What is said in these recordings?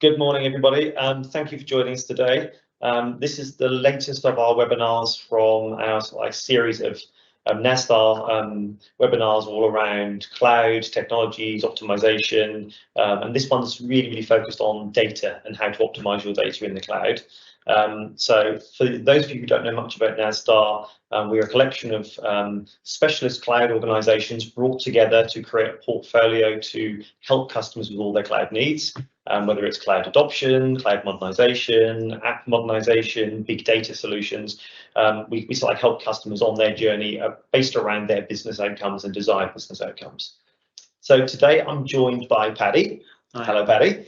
Good morning, everybody. Thank you for joining us today. This is the latest of our webinars from our series of Nasstar webinars all around cloud technologies, optimization, and this one's really focused on data and how to optimize your data in the cloud. So for those of you who don't know much about Nasstar, we're a collection of specialist cloud organizations brought together to create a portfolio to help customers with all their cloud needs, whether it's cloud adoption, cloud modernization, app modernization, big data solutions. We sort of help customers on their journey based around their business outcomes and desired business outcomes. So today I'm joined by Paddy. Hi. Hello, Paddy.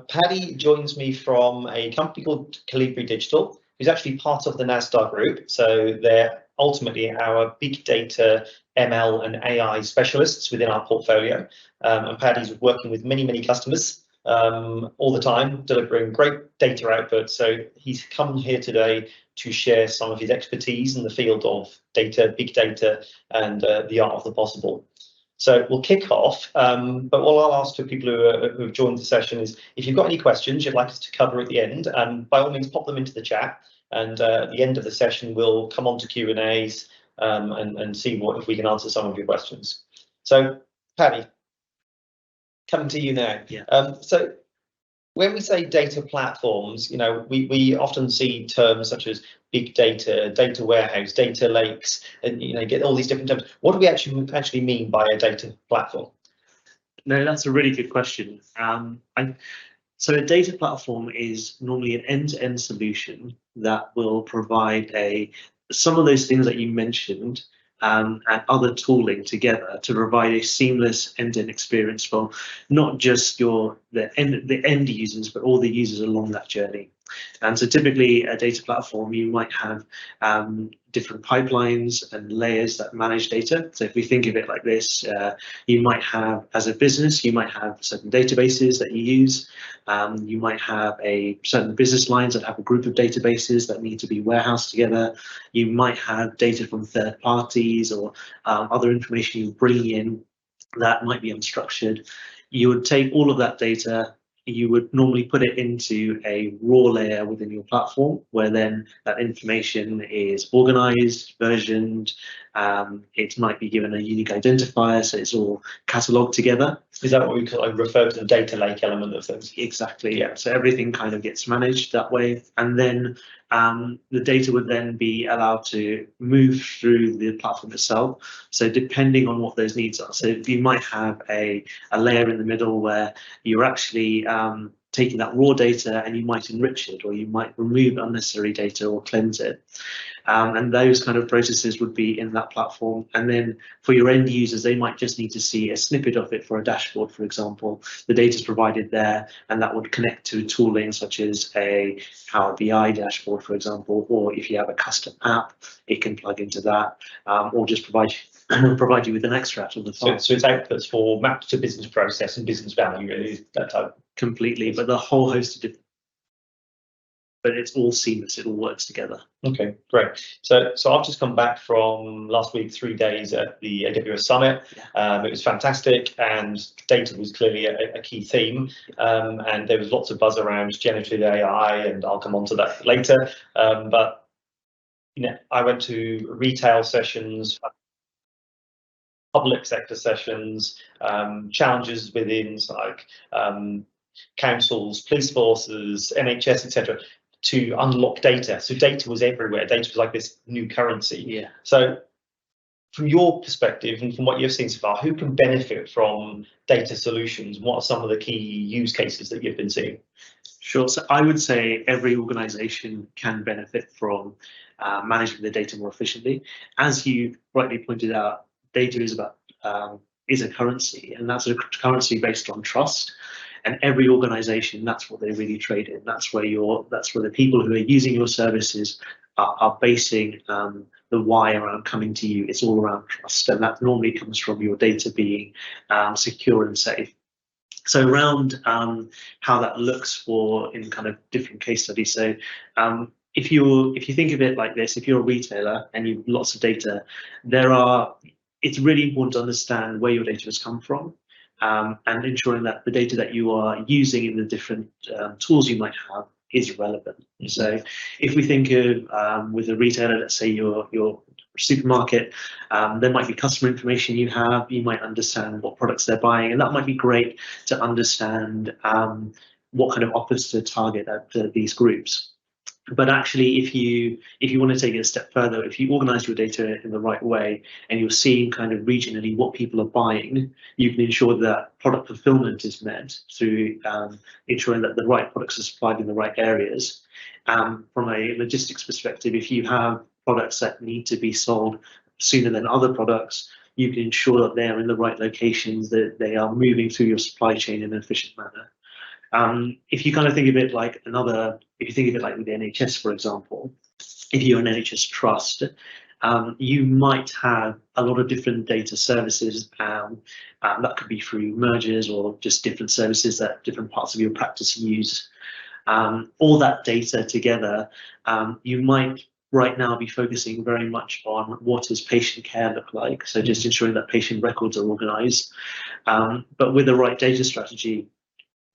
Paddy joins me from a company called Calibri Digital, who's actually part of the Nasstar Group. So they're ultimately our big data, ML and AI specialists within our portfolio. And Paddy's working with many customers all the time, delivering great data output. So he's come here today to share some of his expertise in the field of data, big data, and the art of the possible. So we'll kick off, but what I'll ask for people who have joined the session is, if you've got any questions you'd like us to cover at the end, by all means pop them into the chat, and at the end of the session we'll come on to Q&As and see if we can answer some of your questions. So Paddy, coming to you now. Yeah. So when we say data platforms, you know, we often see terms such as big data, data warehouse, data lakes, and you know, get all these different terms. What do we actually mean by a data platform? No, that's a really good question. So a data platform is normally an end-to-end solution that will provide some of those things that you mentioned, and other tooling together to provide a seamless end-to-end experience for not just the end users, but all the users along that journey. And so typically a data platform, you might have different pipelines and layers that manage data. So if we think of it like this, you might have, as a business, you might have certain databases that you use. You might have certain business lines that have a group of databases that need to be warehoused together. You might have data from third parties or other information you bring in that might be unstructured. You would take all of that data, you would normally put it into a raw layer within your platform, where then that information is organized, versioned. It might be given a unique identifier, so it's all cataloged together. Is that what we refer to the data lake element of things? Exactly, yeah. So everything kind of gets managed that way, and then the data would then be allowed to move through the platform itself. So depending on what those needs are, so you might have a layer in the middle where you're actually taking that raw data and you might enrich it, or you might remove unnecessary data or cleanse it. And those kind of processes would be in that platform. And then for your end users, they might just need to see a snippet of it for a dashboard, for example. The data is provided there, and that would connect to tooling such as a Power BI dashboard, for example, or if you have a custom app, it can plug into that, or just provide you with an extract of the file. So it's outputs for mapped to business process and business value, really, that type. Completely, but the whole host of different, but it's all seamless, it all works together. Okay, great. So I've just come back from last week, 3 days at the AWS Summit. Yeah. It was fantastic, and data was clearly a key theme, and there was lots of buzz around generative AI, and I'll come on to that later. But you know, I went to retail sessions, public sector sessions, challenges within like councils, police forces, NHS, etc., to unlock data. So data was everywhere. Data was like this new currency. Yeah. So from your perspective and from what you've seen so far, who can benefit from data solutions? What are some of the key use cases that you've been seeing? Sure. So I would say every organization can benefit from managing the data more efficiently. As you rightly pointed out, data is a currency, and that's a currency based on trust. And every organization, that's what they really trade in. That's where the people who are using your services are basing the why around coming to you. It's all around trust, and that normally comes from your data being secure and safe. So around how that looks in kind of different case studies. So if you think of it like this, if you're a retailer and you've lots of data, it's really important to understand where your data has come from. and ensuring that the data that you are using in the different tools you might have is relevant. Mm-hmm. So if we think of with a retailer, let's say your supermarket, there might be customer information you have, you might understand what products they're buying, and that might be great to understand what kind of offers to target at these groups. But actually, if you want to take it a step further, if you organize your data in the right way and you're seeing kind of regionally what people are buying, you can ensure that product fulfillment is met through ensuring that the right products are supplied in the right areas. From a logistics perspective, if you have products that need to be sold sooner than other products, you can ensure that they're in the right locations, that they are moving through your supply chain in an efficient manner. If you kind of think of it like if you think of it like with the NHS, for example, if you're an NHS trust, you might have a lot of different data services that could be through mergers or just different services that different parts of your practice use. All that data together, you might right now be focusing very much on what does patient care look like, so just ensuring that patient records are organized. But with the right data strategy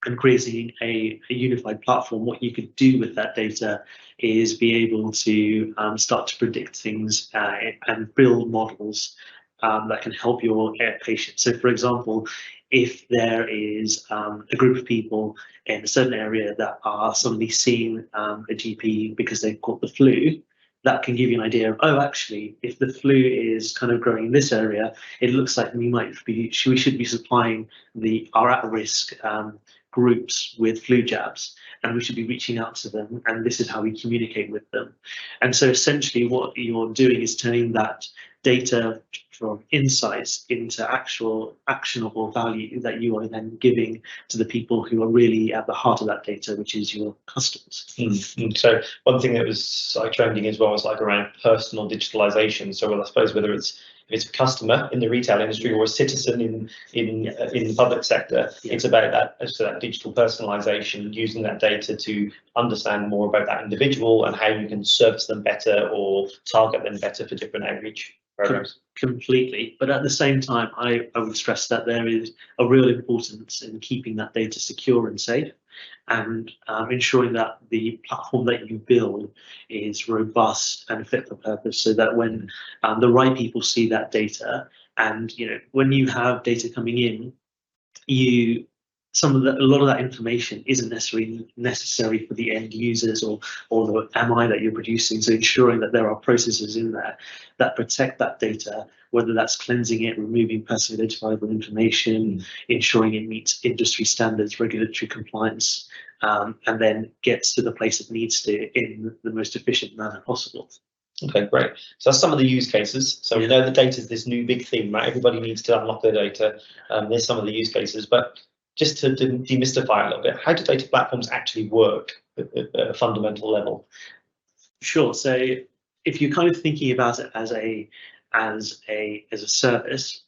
and creating a unified platform, what you could do with that data is be able to start to predict things and build models that can help your patients. So for example, if there is a group of people in a certain area that are suddenly seeing a GP because they've caught the flu, that can give you an idea of, oh, actually, if the flu is kind of growing in this area, it looks like we should be supplying our at-risk groups with flu jabs, and we should be reaching out to them, and this is how we communicate with them. And so essentially what you're doing is turning that data from insights into actual actionable value that you are then giving to the people who are really at the heart of that data, which is your customers. So one thing that was like trending as well was like around personal digitalization. So I suppose whether it's a customer in the retail industry or a citizen in the public sector, it's about that digital personalization, using that data to understand more about that individual and how you can service them better or target them better for different outreach programs. Completely, but at the same time, I would stress that there is a real importance in keeping that data secure and safe, and ensuring that the platform that you build is robust and fit for purpose, so that when the right people see that data, and when you have data coming in, a lot of that information isn't necessary for the end users or the MI that you're producing. So ensuring that there are processes in there that protect that data, whether that's cleansing it, removing personally identifiable information, ensuring it meets industry standards, regulatory compliance, and then gets to the place it needs to in the most efficient manner possible. Okay, great. So that's some of the use cases. So we know the data is this new big thing, right? Everybody needs to unlock their data. There's some of the use cases, but just to demystify a little bit, how do data platforms actually work at a fundamental level? Sure. So if you're kind of thinking about it as a service,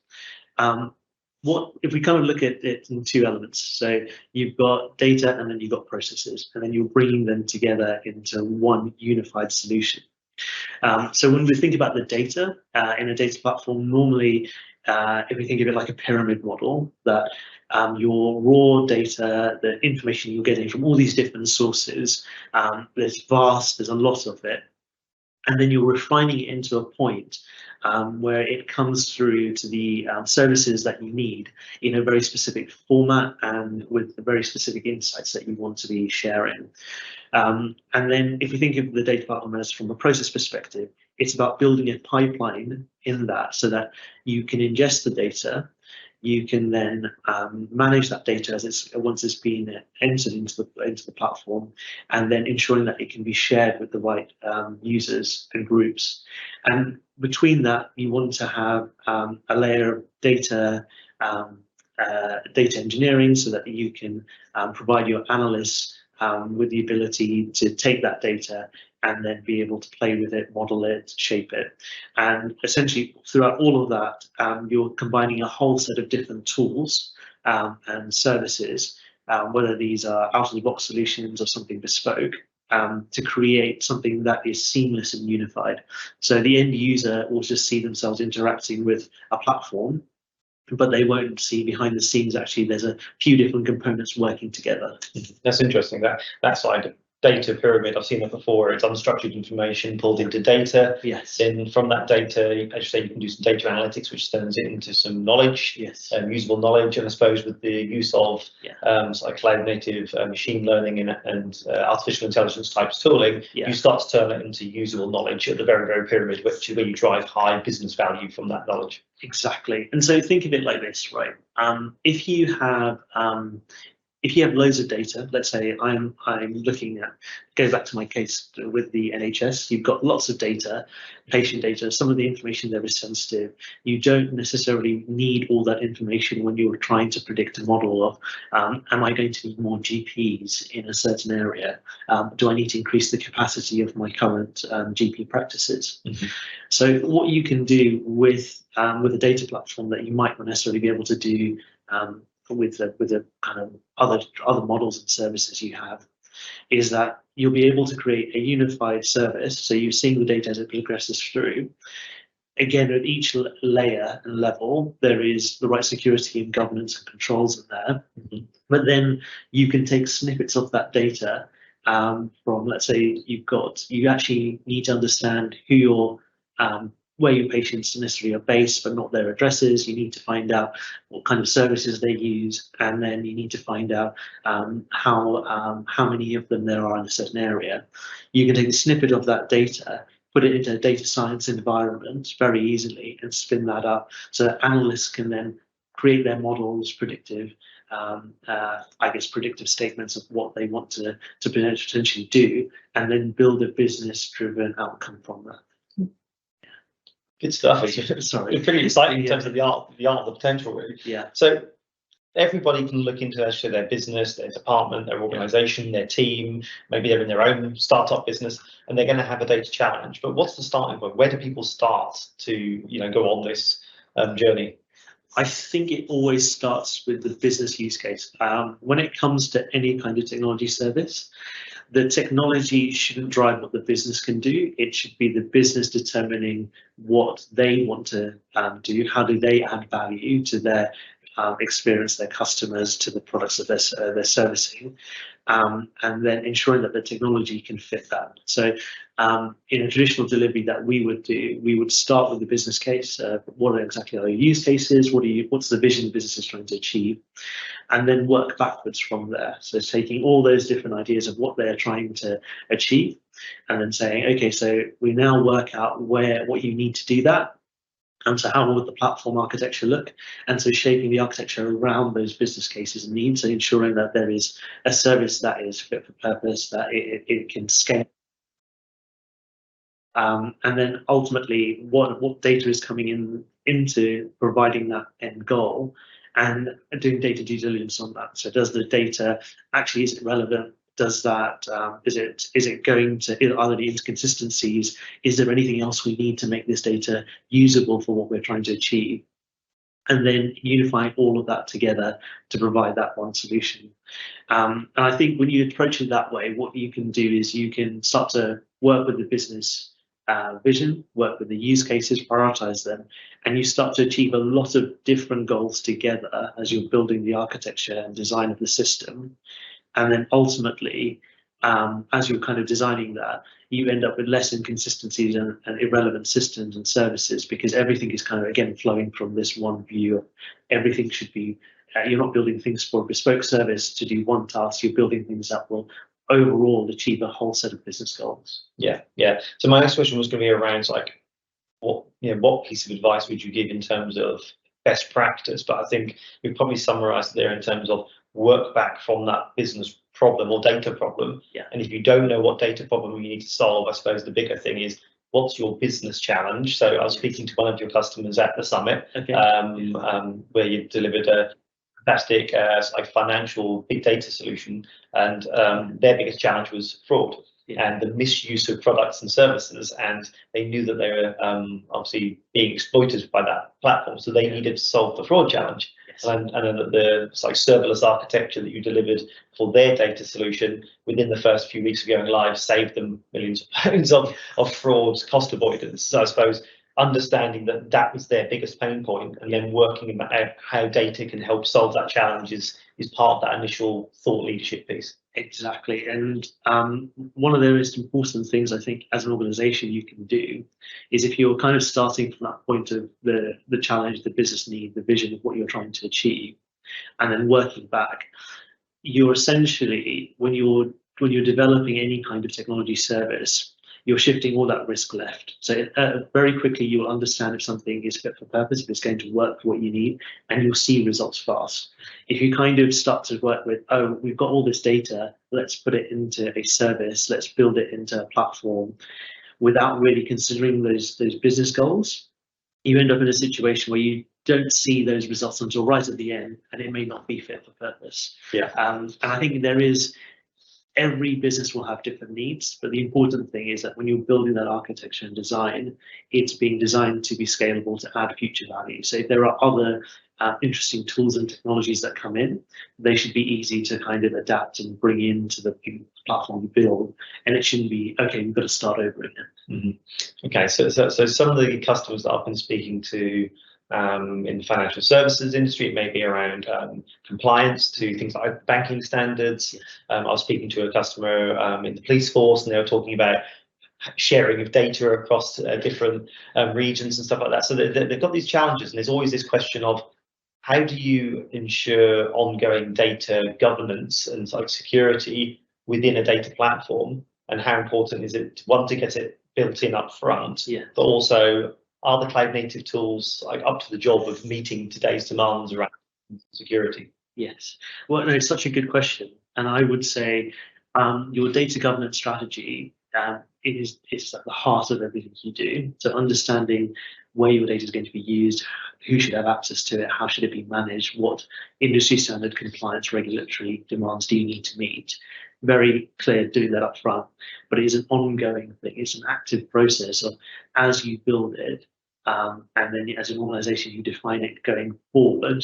if we kind of look at it in two elements, so you've got data and then you've got processes, and then you're bringing them together into one unified solution. So when we think about the data in a data platform, normally if we think of it like a pyramid model, that your raw data, the information you're getting from all these different sources, there's a lot of it, and then you're refining it into a point where it comes through to the services that you need in a very specific format and with the very specific insights that you want to be sharing. And then if you think of the data platform as from a process perspective, it's about building a pipeline in that so that you can ingest the data, you can then manage that data once it's been entered into the platform, and then ensuring that it can be shared with the right users and groups. And between that, you want to have a layer of data engineering, so that you can provide your analysts with the ability to take that data and then be able to play with it, model it, shape it. And essentially throughout all of that, you're combining a whole set of different tools and services, whether these are out-of-the-box solutions or something bespoke, to create something that is seamless and unified. So the end user will just see themselves interacting with a platform but they won't see behind the scenes actually there's a few different components working together. That's interesting. That side of data pyramid, I've seen that before. It's unstructured information pulled into data. Yes. Then from that data, as you say, you can do some data analytics, which turns it into some knowledge, Yes. Usable knowledge. And I suppose with the use of sort of cloud native machine learning and artificial intelligence types tooling, you start to turn it into usable knowledge at the very, very pyramid, which is where you drive high business value from that knowledge. Exactly. And so think of it like this, right? If you have loads of data, let's say I'm looking at, go back to my case with the NHS, you've got lots of data, patient data, some of the information there is sensitive. You don't necessarily need all that information when you're trying to predict a model of, am I going to need more GPs in a certain area? Do I need to increase the capacity of my current GP practices? Mm-hmm. So what you can do with a data platform that you might not necessarily be able to do with the kind of other models and services you have, is that you'll be able to create a unified service. So you're seeing the data as it progresses through. Again, at each layer and level, there is the right security and governance and controls in there. Mm-hmm. But then you can take snippets of that data from, let's say, you actually need to understand who your where your patients necessarily are based, but not their addresses. You need to find out what kind of services they use, and then you need to find out how many of them there are in a certain area. You can take a snippet of that data, put it into a data science environment very easily, and spin that up so that analysts can then create their models, predictive statements of what they want to potentially do, and then build a business-driven outcome from that. Good stuff. It's pretty exciting in terms of the art of the potential, really. Yeah. So everybody can look into actually their business, their department, their organization, their team. Maybe they're in their own startup business, and they're going to have a data challenge. But what's the starting point? Where do people start to go on this journey? I think it always starts with the business use case. When it comes to any kind of technology service, the technology shouldn't drive what the business can do. It should be the business determining what they want to do. How do they add value to their experience, their customers, to the products that they're servicing, and then ensuring that the technology can fit that. So in a traditional delivery that we would do, we would start with the business case. What exactly are your use cases? What's the vision the business is trying to achieve? And then work backwards from there. So taking all those different ideas of what they're trying to achieve, and then saying, okay, so we now work out what you need to do that. And so how would the platform architecture look? And so shaping the architecture around those business cases and needs, and ensuring that there is a service that is fit for purpose, that it can scale. And then ultimately, what data is coming into providing that end goal, and doing data due diligence on that. So does the data actually, is it relevant? Does that, is it going to, are there any inconsistencies? Is there anything else we need to make this data usable for what we're trying to achieve? And then unifying all of that together to provide that one solution. And I think when you approach it that way, what you can do is you can start to work with the business vision, work with the use cases, prioritize them, and you start to achieve a lot of different goals together as you're building the architecture and design of the system. And then ultimately, as you're kind of designing that, you end up with less inconsistencies and irrelevant systems and services, because everything is kind of, again, flowing from this one view of everything should be, you're not building things for a bespoke service to do one task, you're building things that will overall achieve a whole set of business goals. Yeah. So my next question was going to be around like, what piece of advice would you give in terms of best practice? But I think we've probably summarized there in terms of work back from that business problem or data problem. Yeah. And if you don't know what data problem you need to solve, I suppose the bigger thing is, what's your business challenge? So I was speaking to one of your customers at the summit, where you delivered a fantastic financial big data solution, and their biggest challenge was fraud and the misuse of products and services, and they knew that they were obviously being exploited by that platform, so they needed to solve the fraud challenge. And then the serverless architecture that you delivered for their data solution within the first few weeks of going live saved them millions of pounds of fraud cost avoidance. So I suppose understanding that that was their biggest pain point, and then working about how data can help solve that challenge is part of that initial thought leadership piece. Exactly, and one of the most important things I think as an organisation you can do is, if you're kind of starting from that point of the challenge, the business need, the vision of what you're trying to achieve, and then working back, you're essentially, when you're developing any kind of technology service, you're shifting all that risk left. So very quickly you'll understand if something is fit for purpose, if it's going to work for what you need, and you'll see results fast. If you kind of start to work with, oh, we've got all this data, let's put it into a service, let's build it into a platform, without really considering those business goals, you end up in a situation where you don't see those results until right at the end, and it may not be fit for purpose. Yeah. And I think every business will have different needs, but the important thing is that when you're building that architecture and design, it's being designed to be scalable, to add future value. So if there are other interesting tools and technologies that come in, they should be easy to kind of adapt and bring into the platform you build, and it shouldn't be, okay, we've got to start over again. Mm-hmm. Okay, so some of the customers that I've been speaking to in the financial services industry, it may be around compliance to things like banking standards. I was speaking to a customer in the police force, and they were talking about sharing of data across different regions and stuff like that. So they've got these challenges, and there's always this question of, how do you ensure ongoing data governance and security within a data platform, and how important is it, one, to get it built in up front, but also, are the cloud native tools up to the job of meeting today's demands around security? Yes, well, no, it's such a good question, and I would say your data governance strategy is at the heart of everything you do. So understanding where your data is going to be used, who should have access to it, how should it be managed, what industry standard compliance regulatory demands do you need to meet. Very clear doing that up front, but it is an ongoing thing. It's an active process of, as you build it, and then as an organization you define it going forward,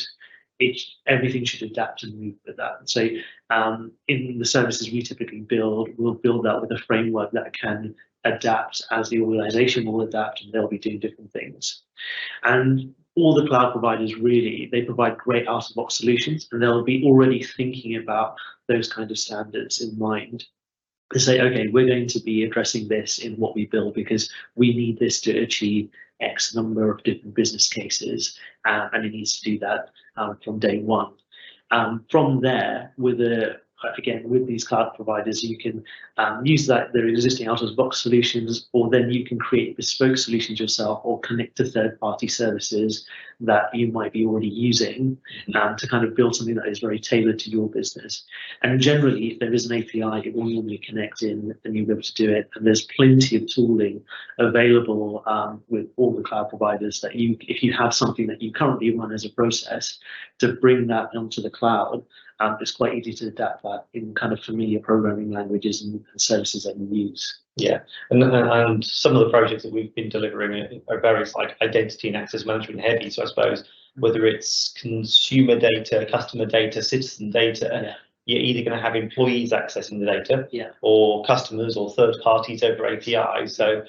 everything should adapt and move with that. So in the services we typically build, we'll build that with a framework that can adapt as the organization will adapt, and they'll be doing different things. And all the cloud providers, really, they provide great out-of-box solutions, and they'll be already thinking about those kind of standards in mind. They say, okay, we're going to be addressing this in what we build because we need this to achieve X number of different business cases, and it needs to do that from day one. From there, with these cloud providers, you can use their existing out-of-the-box solutions, or then you can create bespoke solutions yourself, or connect to third-party services that you might be already using to kind of build something that is very tailored to your business. And generally, if there is an API, it will normally connect in, and you'll be able to do it. And there's plenty of tooling available with all the cloud providers that if you have something that you currently run as a process, to bring that onto the cloud. It's quite easy to adapt that in kind of familiar programming languages and services that you use. Yeah, and some of the projects that we've been delivering are very identity and access management heavy. So I suppose whether it's consumer data, customer data, citizen data, you're either going to have employees accessing the data, or customers or third parties over APIs. So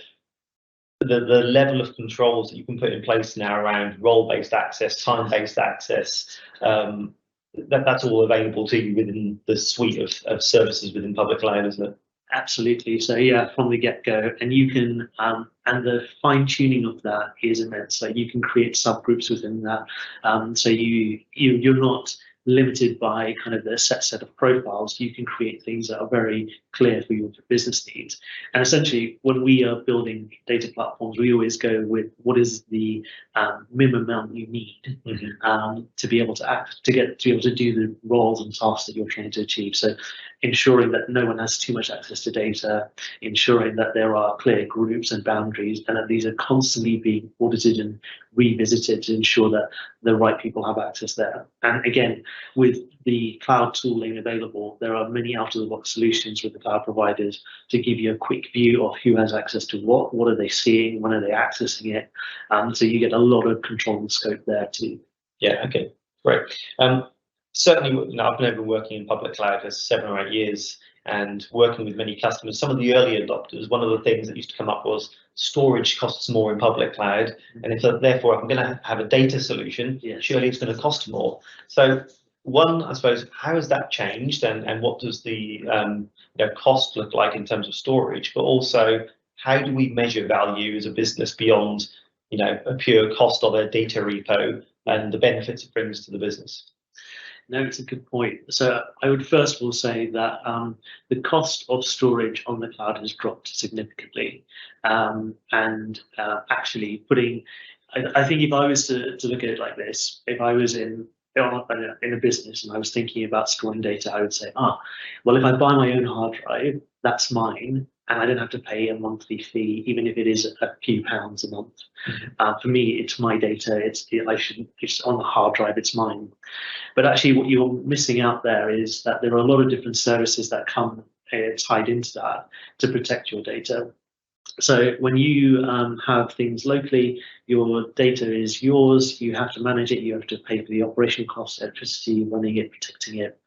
the level of controls that you can put in place now around role-based access, time-based access, that's all available to you within the suite of services within public cloud, isn't it? Absolutely. So from the get-go, and you can and the fine-tuning of that is immense. So you can create subgroups within that. So you're not limited by kind of the set of profiles. You can create things that are very clear for your business needs. And essentially, when we are building data platforms, we always go with what is the minimum amount you need to be able to do the roles and tasks that you're trying to achieve. So ensuring that no one has too much access to data, ensuring that there are clear groups and boundaries, and that these are constantly being audited and revisited to ensure that the right people have access there. And again, with the cloud tooling available, there are many out-of-the-box solutions with the cloud providers to give you a quick view of who has access to what are they seeing, when are they accessing it. So you get a lot of control and scope there too. Yeah, okay, great. Certainly, I've been working in public cloud for 7 or 8 years, and working with many customers, some of the early adopters, one of the things that used to come up was storage costs more in public cloud, and if therefore I'm going to have a data solution, surely it's going to cost more. So one, I suppose, how has that changed, and what does the cost look like in terms of storage, but also how do we measure value as a business beyond a pure cost of a data repo and the benefits it brings to the business? No, it's a good point. So I would first of all say that the cost of storage on the cloud has dropped significantly. Actually I think if I was to look at it like this, if I was in a business and I was thinking about storing data, I would say, well, if I buy my own hard drive, that's mine, and I don't have to pay a monthly fee, even if it is a few pounds a month. For me, it's my data. It's on the hard drive. It's mine. But actually, what you're missing out there is that there are a lot of different services that come tied into that to protect your data. So when you have things locally, your data is yours, you have to manage it, you have to pay for the operation costs, electricity, running it, protecting it.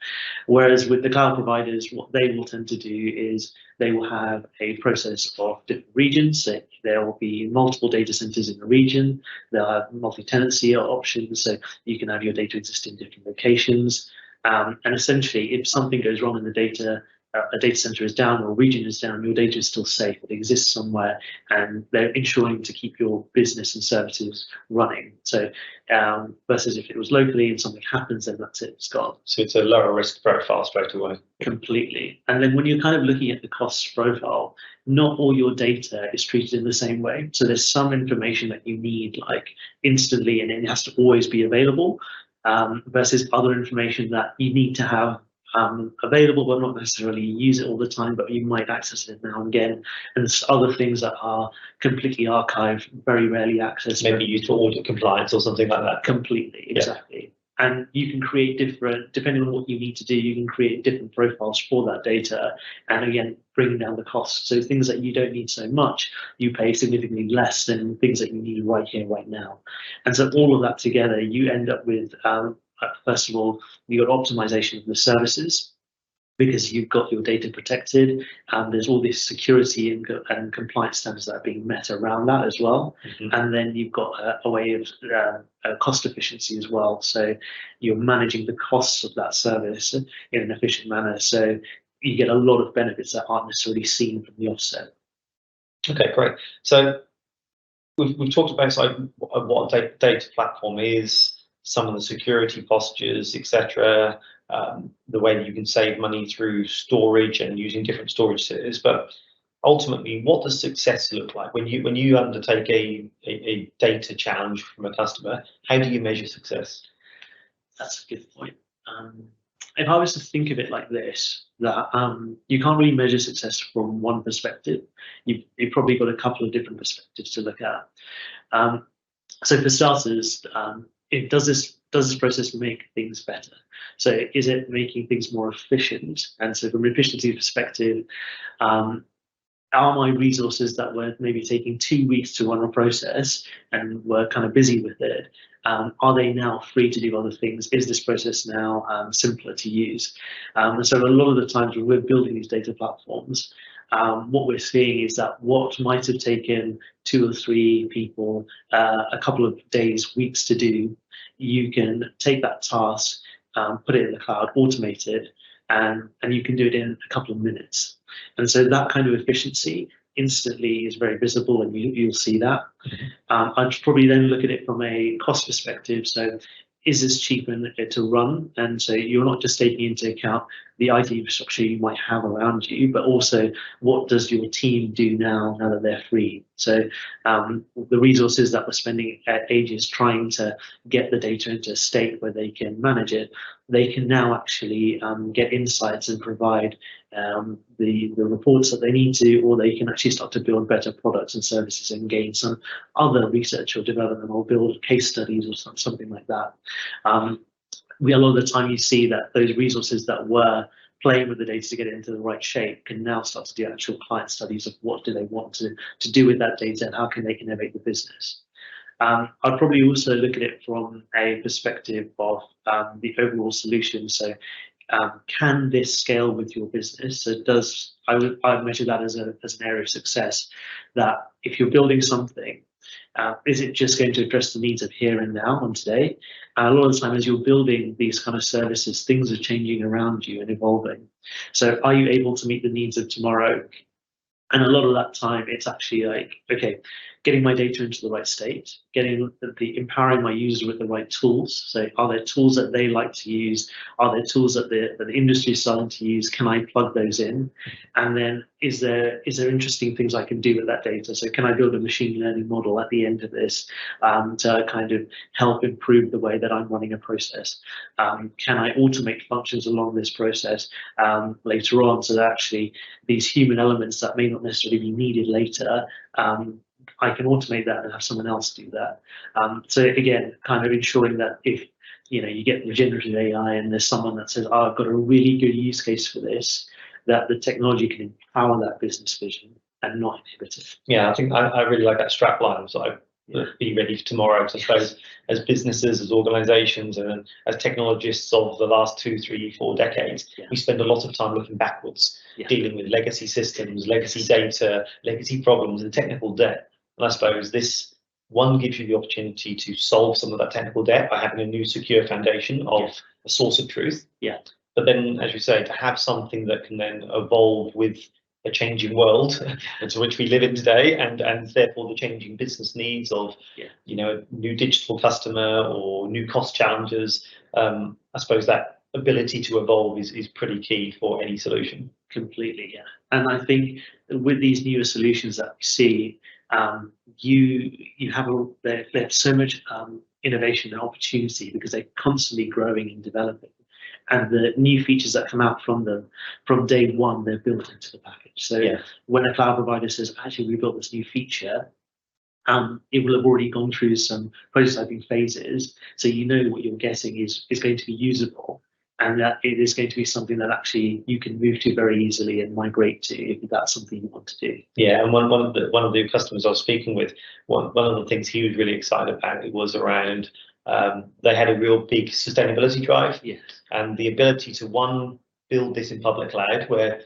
Whereas with the cloud providers, what they will tend to do is they will have a process of different regions. So there will be multiple data centers in a region, they'll have multi-tenancy options, so you can have your data exist in different locations. And essentially, if something goes wrong in the data, a data center is down or a region is down, your data is still safe. It exists somewhere, and they're ensuring to keep your business and services running. So versus if it was locally and something happens, then that's it, it's gone. So it's a lower risk profile straight away. Completely. And then when you're kind of looking at the cost profile, not all your data is treated in the same way. So there's some information that you need like instantly, and it has to always be available, versus other information that you need to have available, but not necessarily use it all the time, but you might access it now and again. And there's other things that are completely archived, very rarely accessed. Maybe used for audit compliance or something like that. Completely, exactly. Yeah. And you can create different, depending on what you need to do, you can create different profiles for that data. And again, bringing down the cost. So things that you don't need so much, you pay significantly less than things that you need right here, right now. And so all of that together, you end up with first of all, you've got optimization of the services because you've got your data protected, and there's all this security and compliance standards that are being met around that as well. And then you've got a way of cost efficiency as well. So you're managing the costs of that service in an efficient manner. So you get a lot of benefits that aren't necessarily seen from the offset. Okay, great. So we've talked about what a data platform is, some of the security postures, etc., the way that you can save money through storage and using different storage tiers. But ultimately, what does success look like when you undertake a data challenge from a customer? How do you measure success? That's a good point. If I was to think of it like this, that you can't really measure success from one perspective. You've probably got a couple of different perspectives to look at. So for starters, does this process make things better? So is it making things more efficient? And so from an efficiency perspective, are my resources that were maybe taking 2 weeks to run a process and were kind of busy with it, are they now free to do other things? Is this process now simpler to use? And so a lot of the times when we're building these data platforms, what we're seeing is that what might have taken 2 or 3 people a couple of days, weeks to do, you can take that task, put it in the cloud, automate it, and you can do it in a couple of minutes. And so that kind of efficiency instantly is very visible, and you'll see that. I'd probably then look at it from a cost perspective. So is this cheaper to run? And so you're not just taking into account the IT infrastructure you might have around you, but also what does your team do now that they're free? So the resources that we're spending ages trying to get the data into a state where they can manage it, they can now actually get insights and provide the reports that they need to, or they can actually start to build better products and services and gain some other research or development, or build case studies or something like that. A lot of the time you see that those resources that were playing with the data to get it into the right shape can now start to do actual client studies of what do they want to do with that data and how can they innovate the business. I'd probably also look at it from a perspective of the overall solution. So Can this scale with your business? So I would measure that as an area of success. That if you're building something, is it just going to address the needs of here and now and today? And a lot of the time, as you're building these kind of services, things are changing around you and evolving. So are you able to meet the needs of tomorrow? And a lot of that time, it's actually like, okay, getting my data into the right state, getting empowering my user with the right tools. So are there tools that they like to use? Are there tools that the industry is starting to use? Can I plug those in? And then is there interesting things I can do with that data? So can I build a machine learning model at the end of this to kind of help improve the way that I'm running a process? Can I automate functions along this process later on, so that actually these human elements that may not necessarily be needed later, I can automate that and have someone else do that. So again, kind of ensuring that if you get generative AI and there's someone that says, oh, I've got a really good use case for this, that the technology can empower that business vision and not inhibit it. Yeah, I think I really like that strap line. So be ready for tomorrow. So I suppose as businesses, as organizations, and as technologists of the last 2, 3, 4 decades, we spend a lot of time looking backwards, dealing with legacy systems, legacy data, legacy problems, and technical debt. And I suppose this one gives you the opportunity to solve some of that technical debt by having a new secure foundation of a source of truth. But then, as you say, to have something that can then evolve with a changing world into which we live in today, and therefore the changing business needs of new digital customer or new cost challenges. I suppose that ability to evolve is pretty key for any solution. Completely, yeah. And I think with these newer solutions that we see, you have there's so much innovation and opportunity because they're constantly growing and developing. And the new features that come out from them, from day one, they're built into the package. So when a cloud provider says, actually, we built this new feature, it will have already gone through some prototyping phases. So what you're getting is going to be usable, and that it is going to be something that actually you can move to very easily and migrate to if that's something you want to do. Yeah, and one of the customers I was speaking with, one of the things he was really excited about, it was around they had a real big sustainability drive, and the ability to build this in public cloud, where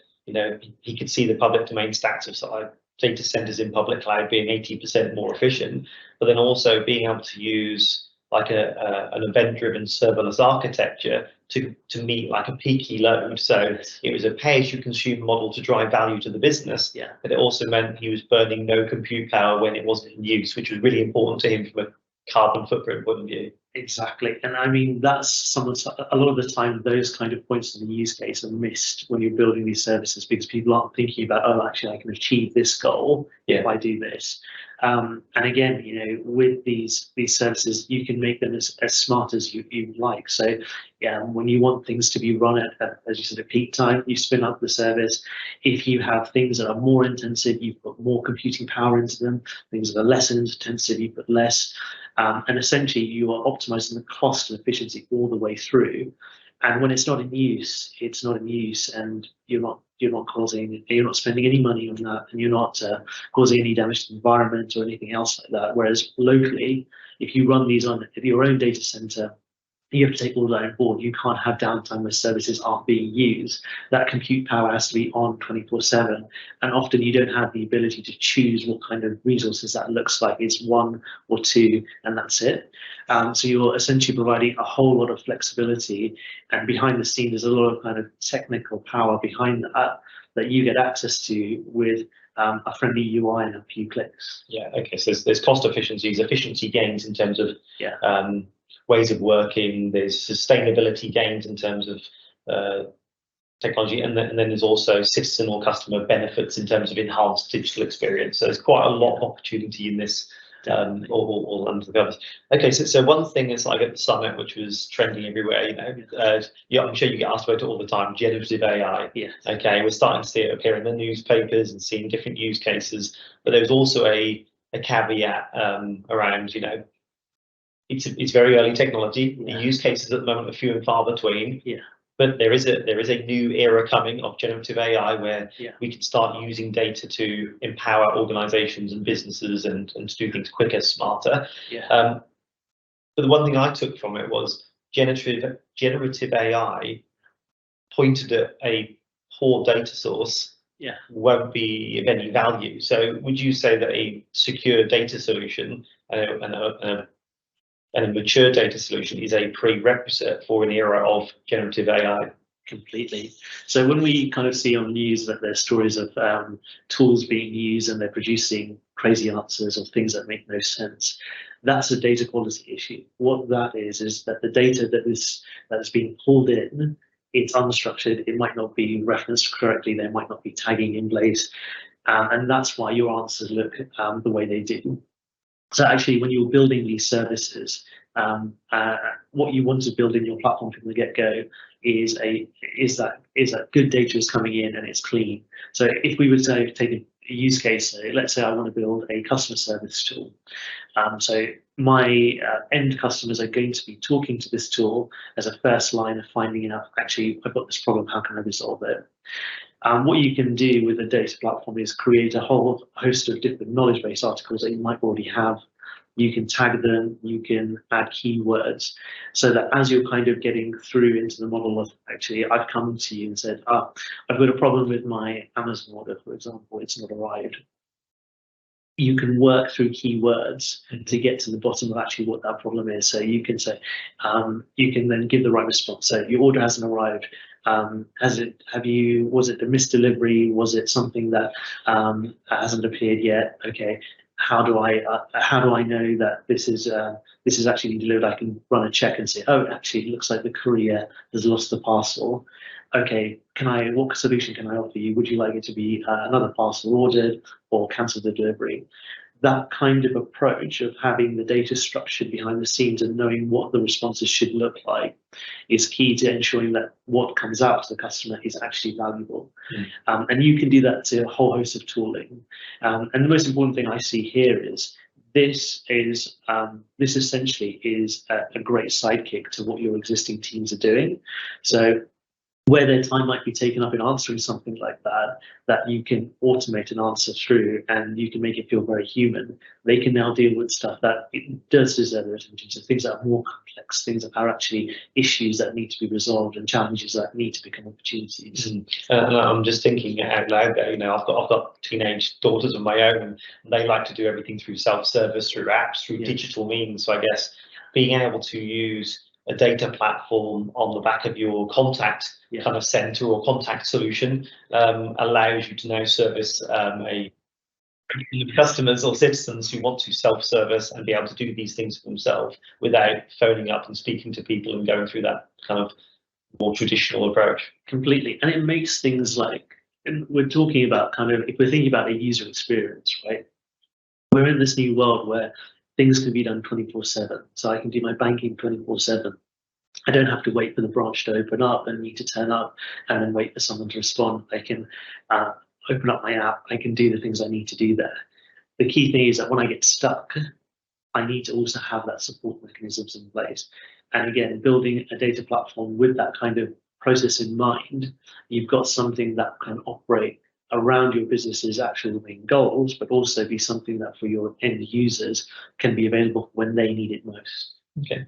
he could see the public domain stats of data centers in public cloud being 80% more efficient, but then also being able to use like an event-driven serverless architecture to meet like a peaky load. So it was a pay-as-you-consume model to drive value to the business, but it also meant he was burning no compute power when it wasn't in use, which was really important to him from a carbon footprint point of view. Exactly. And I mean, that's a lot of the time, those kind of points of the use case are missed when you're building these services, because people aren't thinking about, oh, actually, I can achieve this goal if I do this. And again, with these services, you can make them as smart as you like. So when you want things to be run at, as you said, at peak time, you spin up the service. If you have things that are more intensive, you put more computing power into them. Things that are less intensive, you put less. And essentially, you are optimizing the cost and efficiency all the way through. And when it's not in use, it's not in use, and you're not spending any money on that, and you're not causing any damage to the environment or anything else like that. Whereas locally, if you run these on your own data center, you have to take all that on board. You can't have downtime where services aren't being used. That compute power has to be on 24/7. And often you don't have the ability to choose what kind of resources that looks like. It's 1 or 2, and that's it. So you're essentially providing a whole lot of flexibility. And behind the scenes, there's a lot of kind of technical power behind that you get access to with a friendly UI and a few clicks. Yeah, okay. So there's cost efficiencies, efficiency gains in terms of ways of working. There's sustainability gains in terms of technology, and then there's also citizen or customer benefits in terms of enhanced digital experience. So there's quite a lot of opportunity in this, all under the covers. Okay, so one thing is like at the summit, which was trending everywhere, I'm sure you get asked about it all the time, generative AI. Okay, we're starting to see it appear in the newspapers and seeing different use cases, but there's also a caveat around, it's very early technology. The use cases at the moment are few and far between. But there is a new era coming of generative AI where we can start using data to empower organizations and businesses and to do things quicker, smarter. But the one thing I took from it was generative AI pointed at a poor data source, Yeah, won't be of any value. So would you say that a secure data solution and a mature data solution is a prerequisite for an era of generative AI? completely. So when we kind of see on news that there's stories of tools being used and they're producing crazy answers or things that make no sense, that's a data quality issue. What that is that the data that is being pulled in, it's unstructured, it might not be referenced correctly, there might not be tagging in place, and that's why your answers look the way they do. So actually, when you're building these services, what you want to build in your platform from the get-go is that good data is coming in and it's clean. So if we were to take a use case, so let's say I want to build a customer service tool. So my end customers are going to be talking to this tool as a first line of finding out, actually, I've got this problem, how can I resolve it? What you can do with a data platform is create a whole host of different knowledge base articles that you might already have. You can tag them, you can add keywords, so that as you're kind of getting through into the model of, actually, I've come to you and said, I've got a problem with my Amazon order, for example, it's not arrived. You can work through keywords to get to the bottom of actually what that problem is. So you can say, you can then give the right response. So your order hasn't arrived. Was it the missed delivery? Was it something that hasn't appeared yet? Okay, how do I know that this is actually delivered? I can run a check and say, oh, actually, it looks like the courier has lost the parcel. Okay, what solution can I offer you? Would you like it to be another parcel ordered or cancel the delivery? That kind of approach of having the data structured behind the scenes and knowing what the responses should look like is key to ensuring that what comes out to the customer is actually valuable. And you can do that to a whole host of tooling. And the most important thing I see here is this essentially is a great sidekick to what your existing teams are doing. So where their time might be taken up in answering something like that you can automate an answer through and you can make it feel very human. They can now deal with stuff that it does deserve their attention, so things that are more complex, things that are actually issues that need to be resolved and challenges that need to become opportunities. I'm just thinking out loud there, I've got teenage daughters of my own, and they like to do everything through self-service, through apps, through digital means. So I guess being able to use a data platform on the back of your contact kind of center or contact solution allows you to now service customers or citizens who want to self-service and be able to do these things for themselves without phoning up and speaking to people and going through that kind of more traditional approach. Completely. And it makes things like, and we're talking about kind of, if we're thinking about a user experience, right? We're in this new world where things can be done 24/7. So I can do my banking 24/7. I don't have to wait for the branch to open up and need to turn up and then wait for someone to respond. I can open up my app. I can do the things I need to do there. The key thing is that when I get stuck, I need to also have that support mechanisms in place. And again, building a data platform with that kind of process in mind, you've got something that can operate around your business's actual main goals, but also be something that for your end users can be available when they need it most. Okay.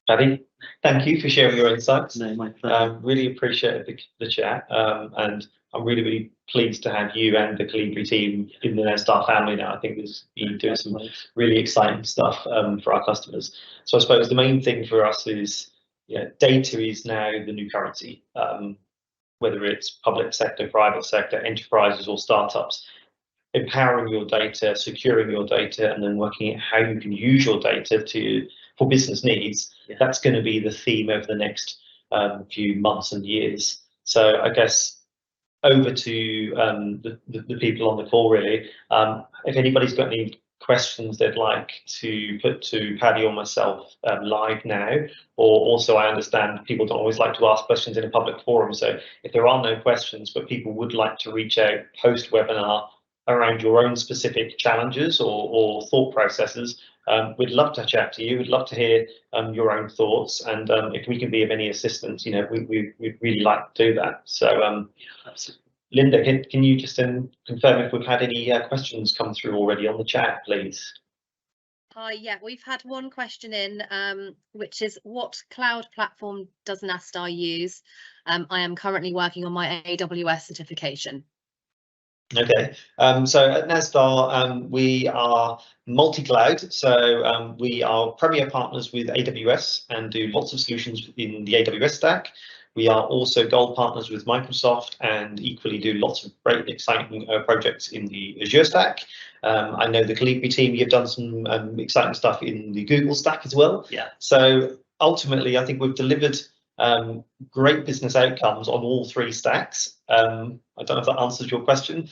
Paddy, thank you for sharing your insights. No, my pleasure. Really appreciate the chat, and I'm really pleased to have you and the Calibri team in the Nasstar family now. I think you're doing some really exciting stuff for our customers. So I suppose the main thing for us is, data is now the new currency, whether it's public sector, private sector, enterprises or startups. Empowering your data, securing your data, and then working out how you can use your data for business needs. That's going to be the theme over the next few months and years. So I guess over to the people on the call, really. If anybody's got any questions they'd like to put to Paddy or myself live now, or also I understand people don't always like to ask questions in a public forum. So if there are no questions, but people would like to reach out post-webinar around your own specific challenges or thought processes, we'd love to chat to you. We'd love to hear your own thoughts, and if we can be of any assistance, we'd really like to do that. So, Linda, can you just confirm if we've had any questions come through already on the chat, please? Yeah, we've had one question in, which is, what cloud platform does Nasstar use? I am currently working on my AWS certification. Okay, so at Nasstar, we are multi-cloud, so we are premier partners with AWS and do lots of solutions in the AWS stack. We are also gold partners with Microsoft and equally do lots of great exciting projects in the Azure stack. I know the Calibri team, you've done some exciting stuff in the Google stack as well. Yeah. So ultimately, I think we've delivered great business outcomes on all three stacks. I don't know if that answers your question.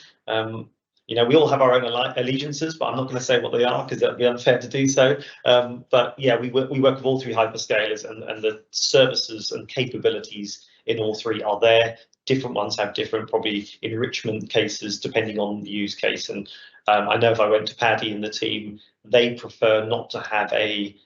You know, we all have our own allegiances, but I'm not going to say what they are because that'd be unfair to do so. But yeah, we work with all three hyperscalers, and the services and capabilities in all three are there. Different ones have different probably enrichment cases depending on the use case. And I know if I went to Paddy and the team, they prefer not to have a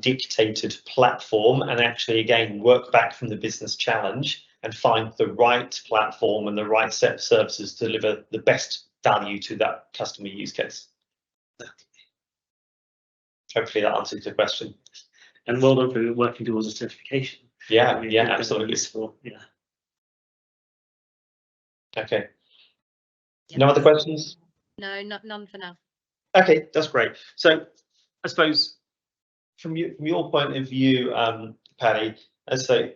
dictated platform, and actually again work back from the business challenge and find the right platform and the right set of services to deliver the best value to that customer use case. Hopefully that answers the question. And well done for working towards a certification. Yeah, yeah, absolutely. Useful. Yeah. Okay. Yeah. No other questions? No, none for now. Okay, that's great. So I suppose from your point of view, Paddy, as I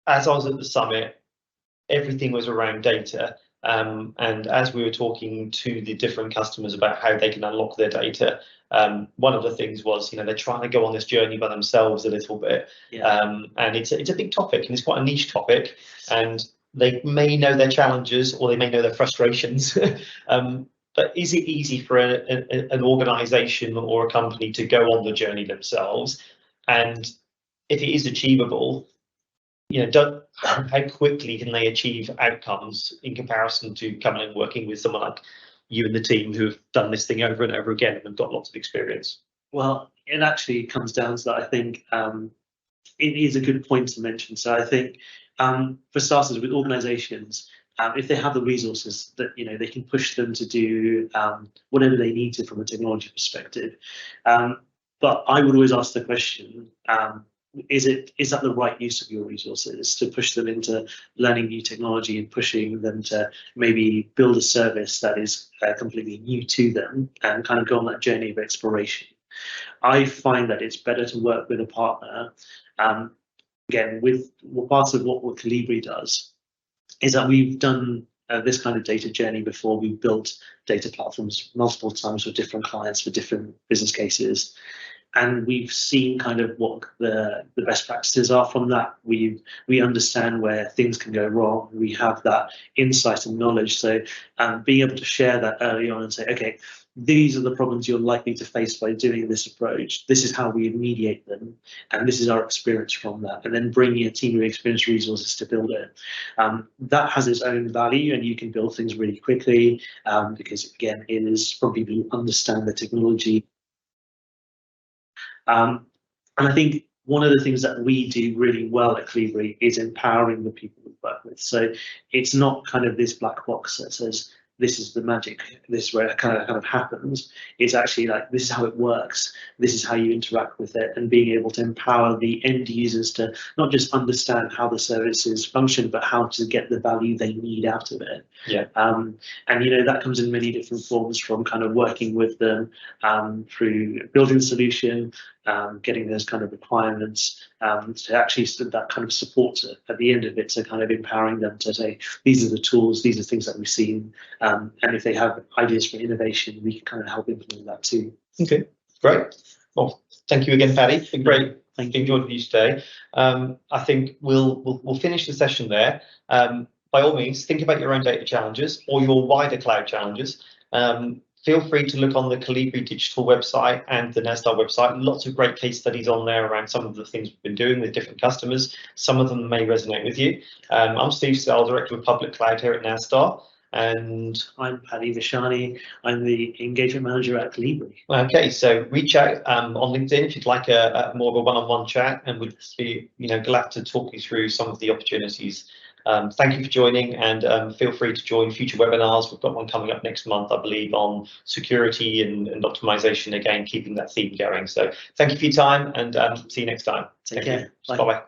was at the summit, everything was around data. And as we were talking to the different customers about how they can unlock their data, one of the things was, you know, they're trying to go on this journey by themselves a little bit. Yeah. And it's a big topic, and it's quite a niche topic, and they may know their challenges or they may know their frustrations. But is it easy for an organization or a company to go on the journey themselves? And if it is achievable, you know, how quickly can they achieve outcomes in comparison to coming and working with someone like you and the team who have done this thing over and over again and have got lots of experience? Well, it actually comes down to that. I think it is a good point to mention. So I think for starters, with organizations, if they have the resources that, you know, they can push them to do whatever they need to from a technology perspective. But I would always ask the question, is that the right use of your resources to push them into learning new technology and pushing them to maybe build a service that is completely new to them and kind of go on that journey of exploration? I find that it's better to work with a partner. Again, with part of what Calibri does is that we've done this kind of data journey before. We've built data platforms multiple times with different clients for different business cases. And we've seen kind of what the best practices are from that. We understand where things can go wrong. We have that insight and knowledge. So being able to share that early on and say, okay, these are the problems you're likely to face by doing this approach. This is how we mediate them. And this is our experience from that. And then bringing a team of experienced resources to build it. That has its own value, and you can build things really quickly because, again, it is from people who understand the technology. And I think one of the things that we do really well at Calibri is empowering the people we work with. So it's not kind of this black box that says, this is the magic, this is where it kind of happens. It's actually like, this is how it works, this is how you interact with it, and being able to empower the end users to not just understand how the services function, but how to get the value they need out of it. Yeah. And you know, that comes in many different forms, from kind of working with them through building the solution, getting those kind of requirements, to actually that kind of support at the end of it, so kind of empowering them to say, these are the tools, these are things that we've seen, and if they have ideas for innovation, we can kind of help implement that too. Okay, great. Well, thank you again, Paddy. It's been great. Thank you. Enjoyed with you today. I think we'll finish the session there. By all means, think about your own data challenges or your wider cloud challenges. Feel free to look on the Calibri digital website and the Nasstar website. Lots of great case studies on there around some of the things we've been doing with different customers. Some of them may resonate with you. I'm Steve Sell, Director of Public Cloud here at Nasstar. And I'm Paddy Vishani. I'm the Engagement Manager at Calibri. Okay, so reach out on LinkedIn if you'd like a more of a one-on-one chat, and we'd be glad to talk you through some of the opportunities Thank you for joining, and feel free to join future webinars. We've got one coming up next month, I believe, on security and optimization, again, keeping that theme going. So thank you for your time, and see you next time. Take Thank care. you. Bye. Bye-bye.